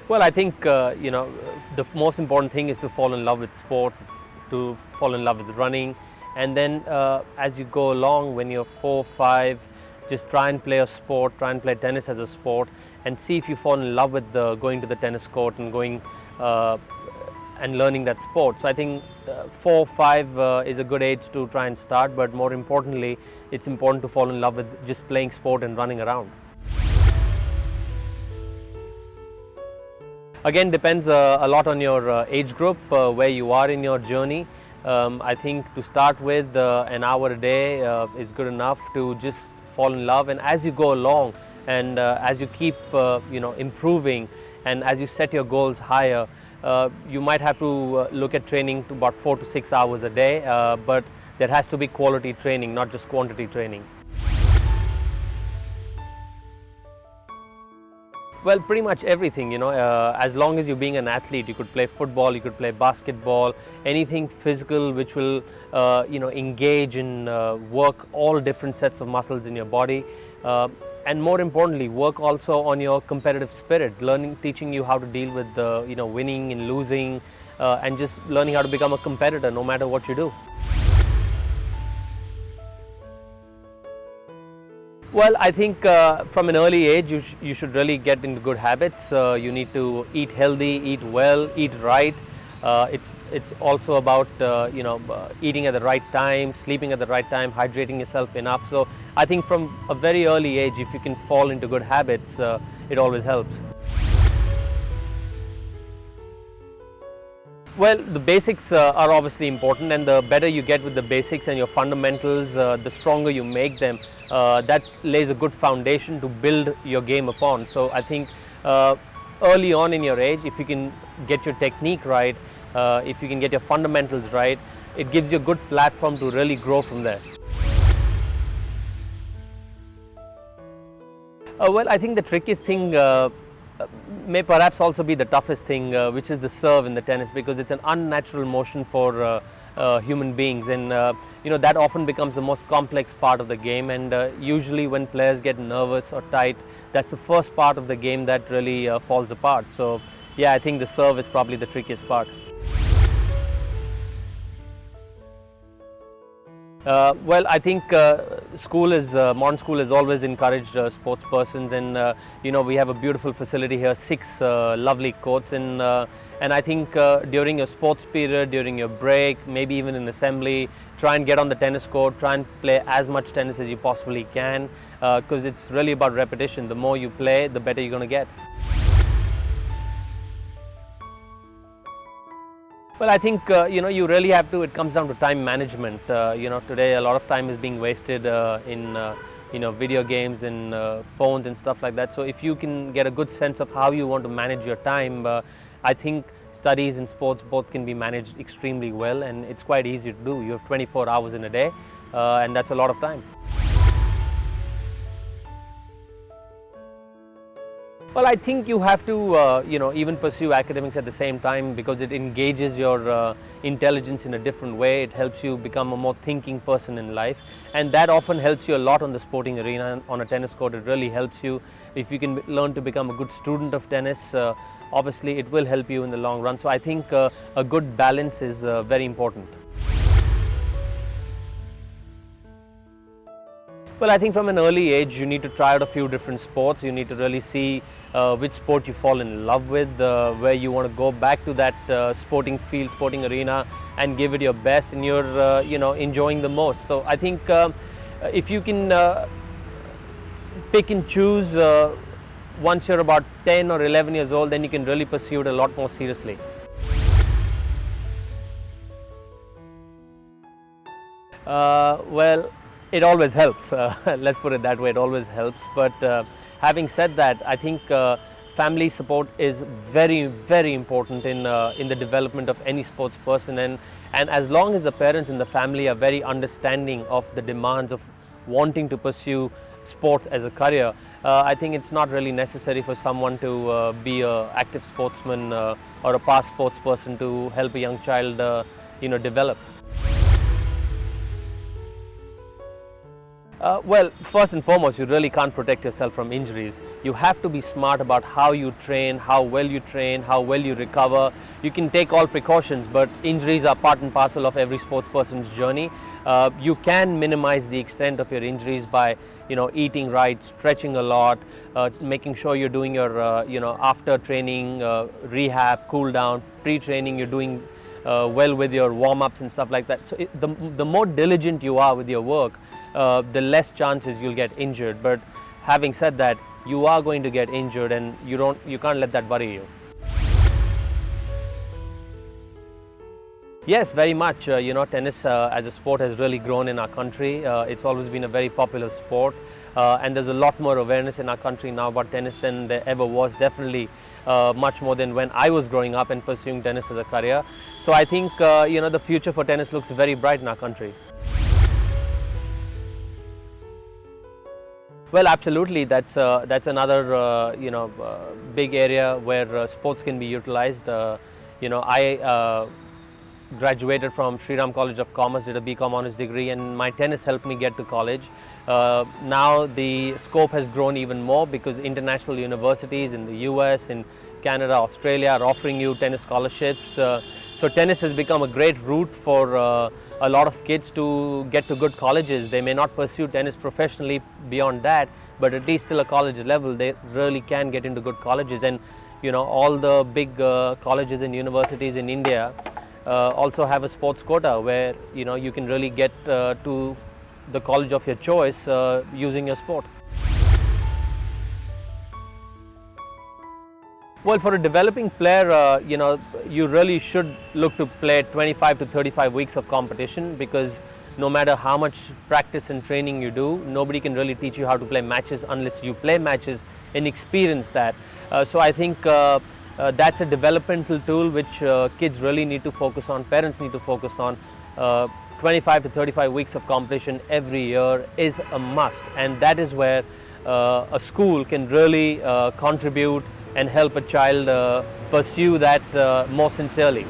Well, I think the most important thing is to fall in love with sports, to fall in love with running, and then as you go along, when you're 4, 5, just try and play a sport, try and play tennis as a sport, and see if you fall in love with going to the tennis court and going uh, and learning that sport. So I think 4, 5 is a good age to try and start, but more importantly, it's important to fall in love with just playing sport and running around. Again, depends a lot on your age group, where you are in your journey. I think to start with, an hour a day is good enough to just fall in love, and as you go along and as you keep improving, and as you set your goals higher, you might have to look at training to about 4 to 6 hours a day, but there has to be quality training, not just quantity training. Well, pretty much everything, as long as you're being an athlete, you could play football, you could play basketball, anything physical which will, engage in work all different sets of muscles in your body. And more importantly, work also on your competitive spirit, teaching you how to deal with, winning and losing, and just learning how to become a competitor no matter what you do. Well, I think from an early age, you should really get into good habits. You need to eat healthy, eat well, eat right. It's also about eating at the right time, sleeping at the right time, hydrating yourself enough. So I think from a very early age, if you can fall into good habits, it always helps. Well, the basics are obviously important, and the better you get with the basics and your fundamentals, the stronger you make them. That lays a good foundation to build your game upon. So I think early on in your age, if you can get your technique right, if you can get your fundamentals right, it gives you a good platform to really grow from there. Well, I think the trickiest thing may perhaps also be the toughest thing, which is the serve in the tennis, because it's an unnatural motion for human beings, and that often becomes the most complex part of the game. And usually when players get nervous or tight, that's the first part of the game that really falls apart. So yeah, I think the serve is probably the trickiest part. Well, I think modern school has always encouraged sports persons, and we have a beautiful facility here, 6 lovely courts, and I think during your sports period, during your break, maybe even in assembly, try and get on the tennis court, try and play as much tennis as you possibly can, because it's really about repetition. The more you play, the better you're going to get. Well, I think you really have to. It comes down to time management. Today a lot of time is being wasted in video games and phones and stuff like that. So if you can get a good sense of how you want to manage your time, I think studies and sports both can be managed extremely well, and it's quite easy to do. You have 24 hours in a day, and that's a lot of time. Well, I think you have to, even pursue academics at the same time, because it engages your intelligence in a different way. It helps you become a more thinking person in life, and that often helps you a lot on the sporting arena. On a tennis court, it really helps you. If you can learn to become a good student of tennis, obviously it will help you in the long run. So I think a good balance is very important. Well, I think from an early age, you need to try out a few different sports. You need to really see which sport you fall in love with, where you want to go back to that sporting field, sporting arena, and give it your best, and you're enjoying the most. So I think if you can pick and choose once you're about 10 or 11 years old, then you can really pursue it a lot more seriously. Well, it always helps. Let's put it that way. It always helps. But having said that, I think family support is very, very important in the development of any sports person. And as long as the parents in the family are very understanding of the demands of wanting to pursue sports as a career, I think it's not really necessary for someone to be an active sportsman or a past sports person to help a young child, develop. Well, first and foremost, you really can't protect yourself from injuries. You have to be smart about how you train, how well you recover. You can take all precautions, but injuries are part and parcel of every sports person's journey. You can minimize the extent of your injuries by, eating right, stretching a lot, making sure you're doing your, after training, rehab, cool down, pre-training, you're doing well with your warm-ups and stuff like that. So the more diligent you are with your work, the less chances you'll get injured. But having said that, you are going to get injured, and you can't let that worry you. Yes, very much. Tennis as a sport has really grown in our country. It's always been a very popular sport, and there's a lot more awareness in our country now about tennis than there ever was. Definitely much more than when I was growing up and pursuing tennis as a career. So I think the future for tennis looks very bright in our country. Well, absolutely. That's another big area where sports can be utilized. I graduated from Sriram College of Commerce, did a BCom honors degree, and my tennis helped me get to college. Now the scope has grown even more because international universities in the US, in Canada, Australia are offering you tennis scholarships. So tennis has become a great route for a lot of kids to get to good colleges. They may not pursue tennis professionally beyond that, but at least till a college level, they really can get into good colleges. And all the big colleges and universities in India also have a sports quota where you can really get to the college of your choice using your sport. Well, for a developing player, you really should look to play 25 to 35 weeks of competition, because no matter how much practice and training you do, nobody can really teach you how to play matches unless you play matches and experience that. So I think that's a developmental tool which kids really need to focus on, parents need to focus on. 25 to 35 weeks of competition every year is a must, and that is where a school can really contribute and help a child pursue that more sincerely.